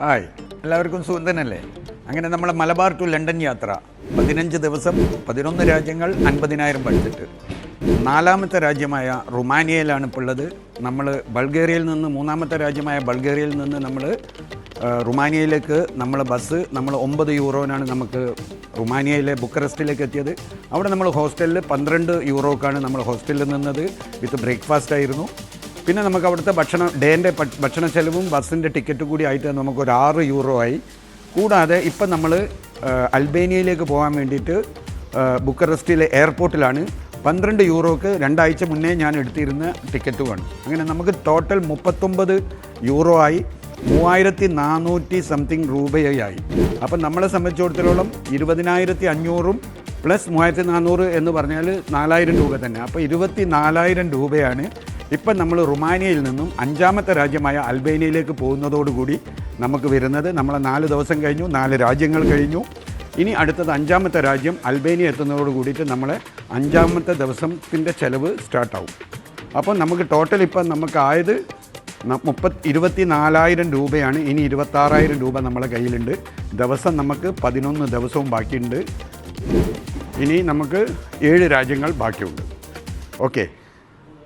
Hi, എല്ലാവർക്കും സുഖം തന്നെയല്ലേ? അങ്ങനെ നമ്മൾ മലബാർ ടു ലണ്ടൻ യാത്ര 15 ദിവസം 11 രാജ്യങ്ങൾ 50,000 ബഡ്ജറ്റ്. 4ാമത്തെ രാജ്യമായ റുമാനിയയിലാണ് ഇപ്പോൾ ഉള്ളത്. നമ്മൾ ബൾഗേറിയയിൽ നിന്ന് 3ാമത്തെ രാജ്യമായ ബൾഗേറിയയിൽ നിന്ന് നമ്മൾ റുമാനിയയിലേക്ക് ബസ് 9 യൂറോനാണ് നമുക്ക് റുമാനിയയിലെ ബുക്കറസ്റ്റിലേക്ക് എത്തിയത്. അവിടെ നമ്മൾ ഹോസ്റ്റലിൽ 12 യൂറോക്കാണ് നമ്മൾ ഹോസ്റ്റലിൽ നിന്നത്. വിത്ത് ബ്രേക്ക്ഫാസ്റ്റ് ആയിരുന്നു. പിന്നെ നമുക്ക് അവിടുത്തെ ഡേൻ്റെ ഭക്ഷണ ചെലവും ബസ്സിൻ്റെ ടിക്കറ്റ് കൂടി ആയിട്ട് നമുക്കൊരു 6 യൂറോ ആയി. കൂടാതെ ഇപ്പം നമ്മൾ അൽബേനിയയിലേക്ക് പോകാൻ വേണ്ടിയിട്ട് ബുക്കറസ്റ്റിലെ എയർപോർട്ടിലാണ് 12 യൂറോക്ക് 2 ആഴ്ച മുന്നേ ഞാൻ എടുത്തിരുന്ന ടിക്കറ്റുമാണ്. അങ്ങനെ നമുക്ക് ടോട്ടൽ 39 യൂറോ ആയി, 3400 സംതിങ് രൂപയായി. അപ്പം നമ്മളെ സംബന്ധിച്ചിടത്തോളം 20,500 പ്ലസ് 3400 എന്ന് പറഞ്ഞാൽ 4000 രൂപ തന്നെ. അപ്പോൾ 24,000 രൂപയാണ് ഇപ്പം നമ്മൾ റുമാനിയയിൽ നിന്നും 5ാമത്തെ രാജ്യമായ അൽബേനിയയിലേക്ക് പോകുന്നതോടുകൂടി നമുക്ക് വരുന്നത്. നമ്മളെ 4 ദിവസം കഴിഞ്ഞു, 4 രാജ്യങ്ങൾ കഴിഞ്ഞു. ഇനി അടുത്തത് 5ാമത്തെ രാജ്യം അൽബേനിയ എത്തുന്നതോട് കൂടിയിട്ട് നമ്മളെ 5ാമത്തെ ദിവസത്തിൻ്റെ ചിലവ് സ്റ്റാർട്ടാവും. അപ്പോൾ നമുക്ക് ടോട്ടൽ ഇപ്പം നമുക്കായത് 24,000 രൂപയാണ്. ഇനി 26,000 രൂപ നമ്മളെ കയ്യിലുണ്ട്. ദിവസം നമുക്ക് 11 ദിവസവും ബാക്കിയുണ്ട്. ഇനി നമുക്ക് 7 രാജ്യങ്ങൾ ബാക്കിയുണ്ട്. ഓക്കെ.